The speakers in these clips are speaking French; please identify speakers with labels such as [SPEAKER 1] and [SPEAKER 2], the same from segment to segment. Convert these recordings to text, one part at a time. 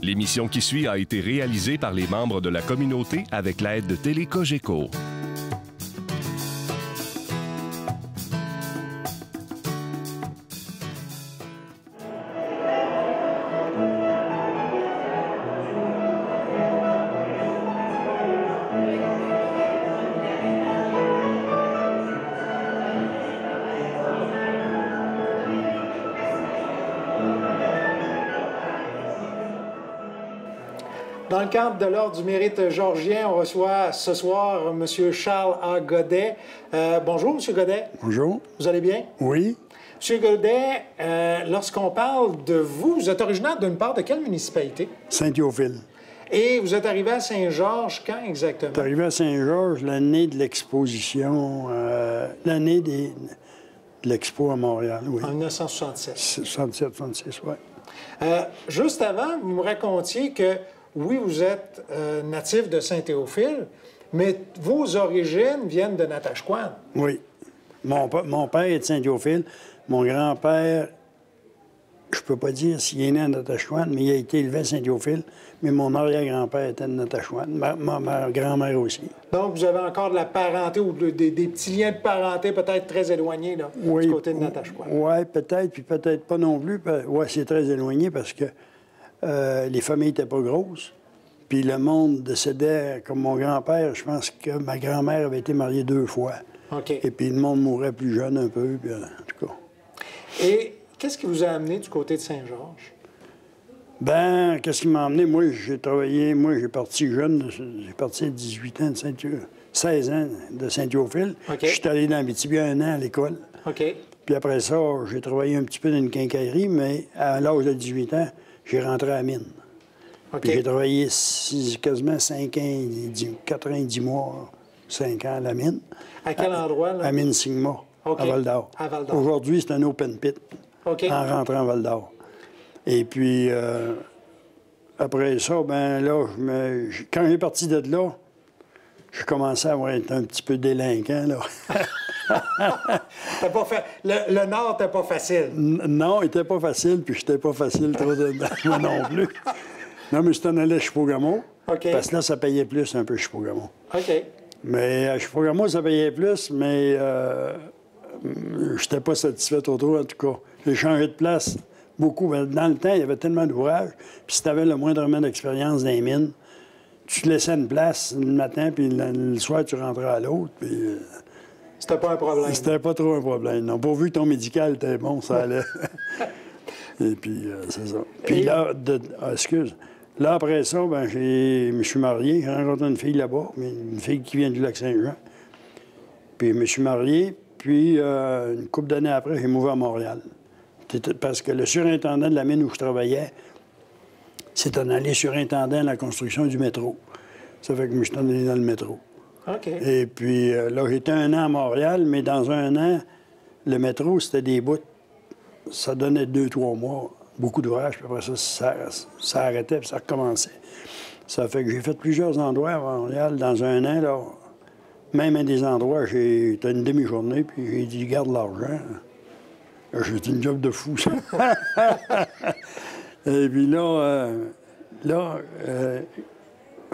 [SPEAKER 1] L'émission qui suit a été réalisée par les membres de la communauté avec l'aide de Télé Cogeco.
[SPEAKER 2] Dans le cadre de l'Ordre du mérite georgien, on reçoit ce soir M. Charles A. Godet. Bonjour, M. Godet.
[SPEAKER 3] Bonjour.
[SPEAKER 2] Vous allez bien?
[SPEAKER 3] Oui.
[SPEAKER 2] M. Godet, lorsqu'on parle de vous, vous êtes originaire d'une part de quelle municipalité?
[SPEAKER 3] Saint-Théophile.
[SPEAKER 2] Et vous êtes arrivé à Saint-Georges quand exactement?
[SPEAKER 3] Je suis arrivé à Saint-Georges l'année de l'exposition, l'année de l'expo à Montréal, oui.
[SPEAKER 2] En 1967.
[SPEAKER 3] 67, 66, oui.
[SPEAKER 2] Juste avant, vous me racontiez que, oui, vous êtes natif de Saint-Théophile, mais vos origines viennent de Natashquan.
[SPEAKER 3] Oui. Mon père est de Saint-Théophile. Mon grand-père, je peux pas dire s'il est né à Natashquan, mais il a été élevé à Saint-Théophile. Mais mon arrière-grand-père était de Natashquan. Ma grand-mère aussi.
[SPEAKER 2] Donc, vous avez encore de la parenté ou des petits liens de parenté peut-être très éloignés là,
[SPEAKER 3] oui,
[SPEAKER 2] du côté de Natashquan.
[SPEAKER 3] Oui, peut-être, puis peut-être pas non plus. Oui, c'est très éloigné parce que les familles n'étaient pas grosses. Puis le monde décédait, comme mon grand-père, je pense que ma grand-mère avait été mariée 2 fois.
[SPEAKER 2] OK.
[SPEAKER 3] Et puis le monde mourait plus jeune un peu, puis, en tout cas.
[SPEAKER 2] Et qu'est-ce qui vous a amené du côté de Saint-Georges?
[SPEAKER 3] Ben, qu'est-ce qui m'a amené? Moi, j'ai travaillé, j'ai parti jeune, j'ai parti à 18 ans de 16 ans de Saint-Théophile.
[SPEAKER 2] OK.
[SPEAKER 3] Je suis allé dans Abitibi 1 an à l'école.
[SPEAKER 2] OK.
[SPEAKER 3] Puis après ça, j'ai travaillé un petit peu dans une quincaillerie, mais à l'âge de 18 ans, j'ai rentré à la mine.
[SPEAKER 2] OK.
[SPEAKER 3] Puis j'ai travaillé quasiment 5 ans, 4 ans et 10 mois, 5 ans à la mine.
[SPEAKER 2] À quel endroit, là?
[SPEAKER 3] À Mine Sigma,
[SPEAKER 2] OK.
[SPEAKER 3] à Val-d'Or.
[SPEAKER 2] À Val-d'Or.
[SPEAKER 3] Aujourd'hui, c'est un open pit,
[SPEAKER 2] OK.
[SPEAKER 3] en rentrant à Val-d'Or. Et puis, après ça, ben là, quand j'ai parti de là, j'ai commencé à être un petit peu délinquant, là.
[SPEAKER 2] Le Nord n'était pas facile.
[SPEAKER 3] Non, il n'était pas facile, puis j'étais pas facile trop dedans, moi non plus. Non, mais je t'en allais à Chipougamau,
[SPEAKER 2] OK.
[SPEAKER 3] parce que là, ça payait plus un peu, Chipougamau.
[SPEAKER 2] OK.
[SPEAKER 3] Mais à Chipougamau, ça payait plus, mais j'étais pas satisfait autour, en tout cas. J'ai changé de place beaucoup. Dans le temps, il y avait tellement d'ouvrages, puis si tu avais le moindrement d'expérience dans les mines, tu te laissais une place le matin, puis le soir, tu rentrais à l'autre, puis...
[SPEAKER 2] C'était pas un problème.
[SPEAKER 3] C'était pas trop un problème, non. Pourvu que ton médical était bon, ça allait. Et puis, c'est ça. Puis là, excuse. Là, après ça, ben, je me suis marié. J'ai rencontré une fille là-bas, une fille qui vient du Lac-Saint-Jean. Puis je me suis marié. Puis, une couple d'années après, j'ai mouvé à Montréal. Parce que le surintendant de la mine où je travaillais, c'est en allé surintendant à la construction du métro. Ça fait que je me suis allé dans le métro.
[SPEAKER 2] OK.
[SPEAKER 3] Et puis, là, j'étais 1 an à Montréal, mais dans 1 an, le métro, c'était des bouts. Ça donnait 2-3 mois, beaucoup d'ouvrages, puis après ça arrêtait, puis ça recommençait. Ça fait que j'ai fait plusieurs endroits à Montréal dans 1 an, là. Même à des endroits, j'étais une demi-journée, puis j'ai dit, garde l'argent. J'ai une job de fou, ça. Et puis là,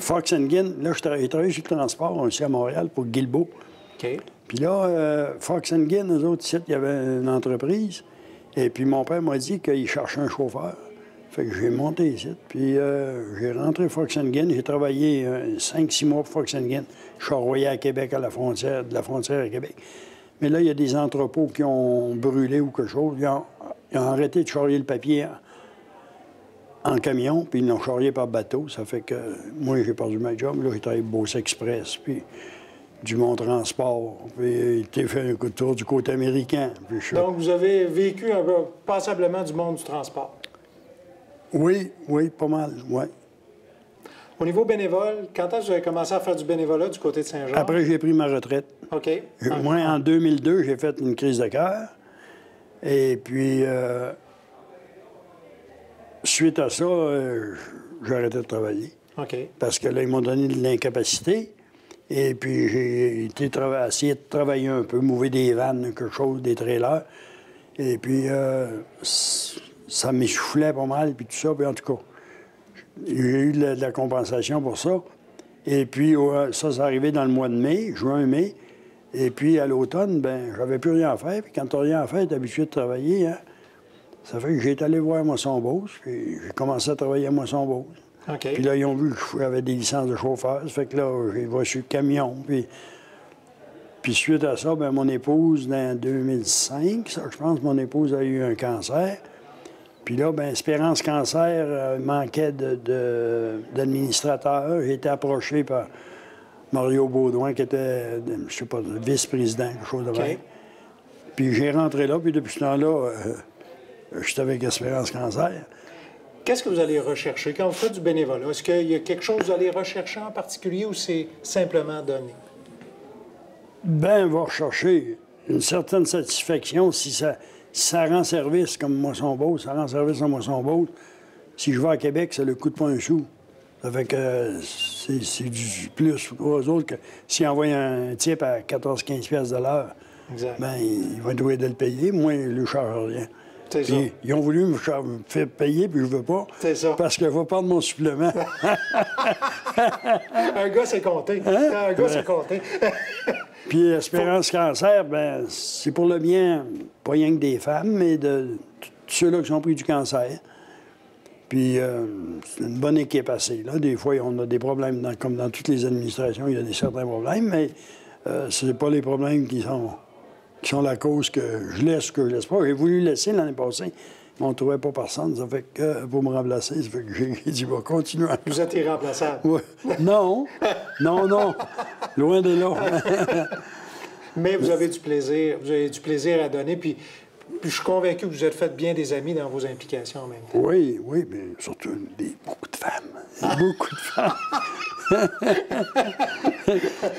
[SPEAKER 3] Fox & Ginn, là, j'ai travaillé sur le transport aussi à Montréal pour Guilbeault.
[SPEAKER 2] OK.
[SPEAKER 3] Puis là, Fox & Ginn, eux autres, ici, il y avait une entreprise. Et puis mon père m'a dit qu'il cherchait un chauffeur. Fait que j'ai monté ici. Puis j'ai rentré Fox & Ginn. J'ai travaillé 5-6 mois pour Fox & Ginn. Je suis envoyé à Québec, de la frontière à Québec. Mais là, il y a des entrepôts qui ont brûlé ou quelque chose. Ils ont arrêté de charrier le papier en camion, puis ils l'ont charrié par bateau. Ça fait que moi, j'ai perdu ma job. Là, j'ai travaillé pour Beauce Express, puis du Mont-Transport. Puis j'ai fait un coup de tour du côté américain.
[SPEAKER 2] Donc, vous avez vécu un peu passablement du monde du transport.
[SPEAKER 3] Oui, pas mal, oui.
[SPEAKER 2] Au niveau bénévole, quand est-ce que vous avez commencé à faire du bénévolat du côté de Saint-Georges?
[SPEAKER 3] Après, j'ai pris ma retraite.
[SPEAKER 2] OK.
[SPEAKER 3] Moi, en 2002, j'ai fait une crise de cœur. Et puis, suite à ça, j'ai arrêté de travailler.
[SPEAKER 2] OK.
[SPEAKER 3] Parce que là, ils m'ont donné de l'incapacité. Et puis, j'ai essayé de travailler un peu, mouver des vannes, quelque chose, des trailers. Et puis, ça m'essoufflait pas mal, puis tout ça. Puis en tout cas, J'ai eu de la compensation pour ça. Et puis, ça arrivé dans le mois de mai, juin-mai. Et puis, à l'automne, ben j'avais plus rien à faire. Puis quand tu n'as rien à faire, tu es habitué de travailler, hein? Ça fait que j'ai été allé voir à Moisson-Beauce, puis j'ai commencé à travailler à Moisson-Beauce.
[SPEAKER 2] OK.
[SPEAKER 3] Puis là, ils ont vu que j'avais des licences de chauffeur. Ça fait que là, j'ai reçu le camion. Puis suite à ça, bien, mon épouse, en 2005, ça, je pense, mon épouse a eu un cancer. Puis là, bien, Espérance Cancer manquait d'administrateur. J'ai été approché par Mario Baudouin, qui était, je sais pas, vice-président, quelque chose de même. Puis j'ai rentré là, puis depuis ce temps-là, j'étais avec Espérance Cancer.
[SPEAKER 2] Qu'est-ce que vous allez rechercher quand vous faites du bénévolat? Est-ce qu'il y a quelque chose que vous allez rechercher en particulier ou c'est simplement donné?
[SPEAKER 3] Bien, on va rechercher une certaine satisfaction si ça rend service, comme Moisson-Beauce, ça rend service à Moisson-Beauce. Si je vais à Québec, ça ne coûte pas un sou. Ça fait que c'est du plus pour eux autres que s'ils envoient un type à 14-15$ de l'heure, bien, ils vont être obligés de le payer. Moi, ils ne lui chargent rien.
[SPEAKER 2] C'est ça.
[SPEAKER 3] Ils ont voulu me faire payer, puis je ne veux pas.
[SPEAKER 2] C'est ça.
[SPEAKER 3] Parce que je vais prendre mon supplément.
[SPEAKER 2] Un gars, c'est compté.
[SPEAKER 3] Hein?
[SPEAKER 2] Un gars, c'est compté.
[SPEAKER 3] Puis Espérance Cancer, bien, c'est pour le bien, pas rien que des femmes, mais de tous ceux-là qui sont pris du cancer. Puis c'est une bonne équipe assez. Là. Des fois, on a des problèmes, comme dans toutes les administrations, il y a certains problèmes, mais c'est pas les problèmes qui sont la cause que je laisse ou que je laisse pas. J'ai voulu laisser l'année passée, mais on ne trouvait pas personne. Ça fait que pour me remplacer, ça fait que j'ai dit, va continuer.
[SPEAKER 2] Vous êtes irremplaçable.
[SPEAKER 3] Ouais. Non, non, loin de là.
[SPEAKER 2] Mais vous avez du plaisir à donner, puis je suis convaincu que vous êtes fait bien des amis dans vos implications en même temps.
[SPEAKER 3] Oui, mais surtout beaucoup de femmes. Beaucoup de femmes.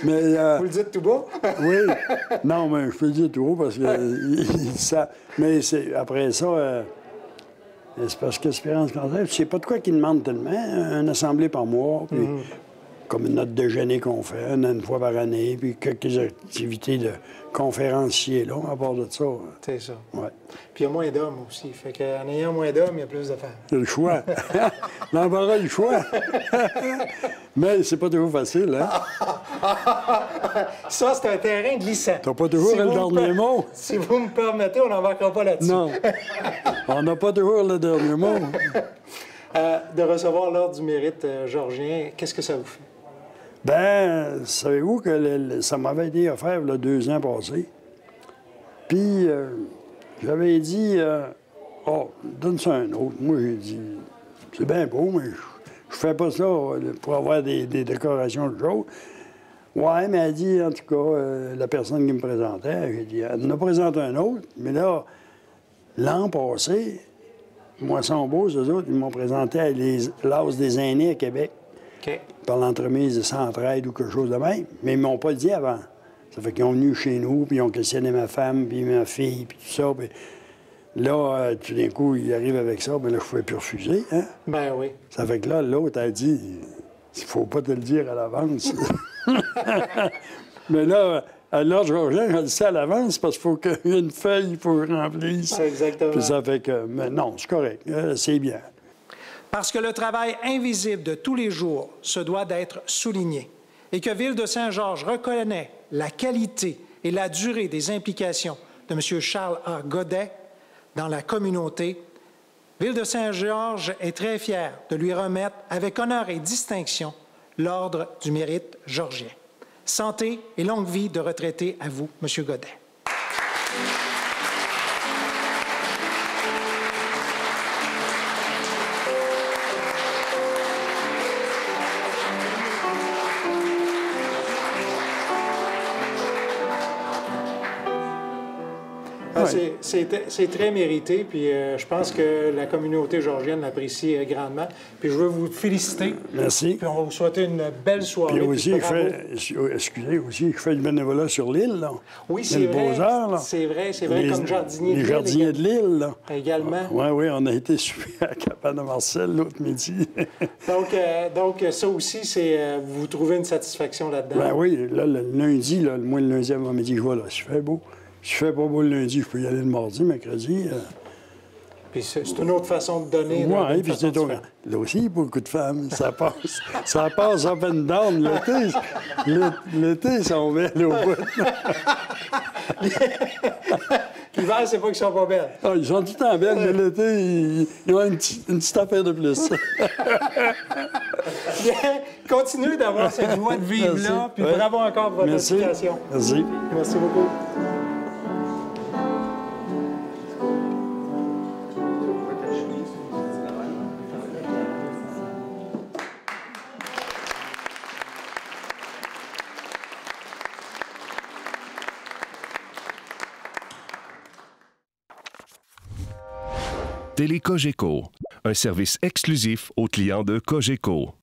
[SPEAKER 3] Mais,
[SPEAKER 2] vous le dites tout bas?
[SPEAKER 3] Oui. Non, mais je peux le dire tout haut parce que ça. Mais après ça, c'est parce qu'Espérance Cancer, je sais pas de quoi qu'ils demandent tellement. Une assemblée par mois, puis comme notre déjeuner qu'on fait une fois par année, puis quelques activités de conférenciers, là, à part de ça.
[SPEAKER 2] C'est ça.
[SPEAKER 3] Ouais.
[SPEAKER 2] Puis il y a moins d'hommes aussi. Fait qu'en ayant moins d'hommes, il y a plus de femmes.
[SPEAKER 3] Il y a le choix. L'embarras du choix. Mais c'est pas toujours facile, hein?
[SPEAKER 2] Ça, c'est un terrain glissant.
[SPEAKER 3] T'as pas toujours le dernier mot.
[SPEAKER 2] Si vous me permettez, on n'embarquera pas là-dessus.
[SPEAKER 3] Non. On n'a pas toujours le dernier mot.
[SPEAKER 2] De recevoir l'Ordre du mérite georgien, qu'est-ce que ça vous fait?
[SPEAKER 3] Ben, savez-vous que ça m'avait été offert il y a 2 ans passés. Puis, j'avais dit, donne ça un autre. Moi, j'ai dit, c'est bien beau, mais je fais pas ça pour avoir des décorations de choses. Ouais, mais elle dit, en tout cas, la personne qui me présentait, j'ai dit, elle en a présenté un autre, mais là, l'an passé, Moisson-Beauce, eux autres, ils m'ont présenté à l'As des aînés à Québec.
[SPEAKER 2] OK.
[SPEAKER 3] Par l'entremise de Centraide ou quelque chose de même. Mais ils ne m'ont pas dit avant. Ça fait qu'ils ont venu chez nous, puis ils ont questionné ma femme, puis ma fille, puis tout ça. Puis là, tout d'un coup, ils arrivent avec ça, bien là, je ne pouvais plus refuser. Hein?
[SPEAKER 2] Ben oui.
[SPEAKER 3] Ça fait que là, l'autre a dit, il ne faut pas te le dire à l'avance. Mais là, à l'ordre georgien, je le sais à l'avance parce qu'il faut qu'il y ait une feuille pour remplir.
[SPEAKER 2] Exactement.
[SPEAKER 3] Puis ça fait que, mais non, c'est correct, c'est bien.
[SPEAKER 2] Parce que le travail invisible de tous les jours se doit d'être souligné et que Ville de Saint-Georges reconnaît la qualité et la durée des implications de M. Charles A. Godet dans la communauté, Ville de Saint-Georges est très fière de lui remettre avec honneur et distinction l'Ordre du mérite georgien. Santé et longue vie de retraité à vous, M. Godet. C'est très mérité, puis je pense que la communauté georgienne l'apprécie grandement. Puis je veux vous féliciter.
[SPEAKER 3] Merci.
[SPEAKER 2] Puis on va vous souhaiter une belle soirée.
[SPEAKER 3] Puis aussi, je fais du bénévolat sur l'île, là.
[SPEAKER 2] Oui, c'est vrai.
[SPEAKER 3] Beaux-Arts, là.
[SPEAKER 2] C'est vrai, comme jardinier de l'île.
[SPEAKER 3] Les jardiniers de l'île, là.
[SPEAKER 2] Également.
[SPEAKER 3] Oui, on a été suivis à Capane de Marcel l'autre midi.
[SPEAKER 2] donc, ça aussi, vous trouvez une satisfaction là-dedans?
[SPEAKER 3] Ben oui, là, le lundi, moi, le lundi avant-midi, je vois, là, je fais beau. Si je fais pas beau le lundi, je peux y aller le mardi, mercredi.
[SPEAKER 2] Puis c'est une autre façon de donner.
[SPEAKER 3] Oui, puis c'est tout. Là aussi, beaucoup de femmes, ça passe. Ça passe up and down. L'été, ils sont belles au bout.
[SPEAKER 2] L'hiver, c'est pas qu'ils sont pas belles.
[SPEAKER 3] Ah, ils sont tout le temps belles, mais l'été, ils ont une petite affaire de plus.
[SPEAKER 2] Bien, continuez d'avoir cette joie de vivre-là, puis bravo encore pour votre implication.
[SPEAKER 3] Merci.
[SPEAKER 2] Merci beaucoup.
[SPEAKER 1] Télé Cogeco, un service exclusif aux clients de Cogeco.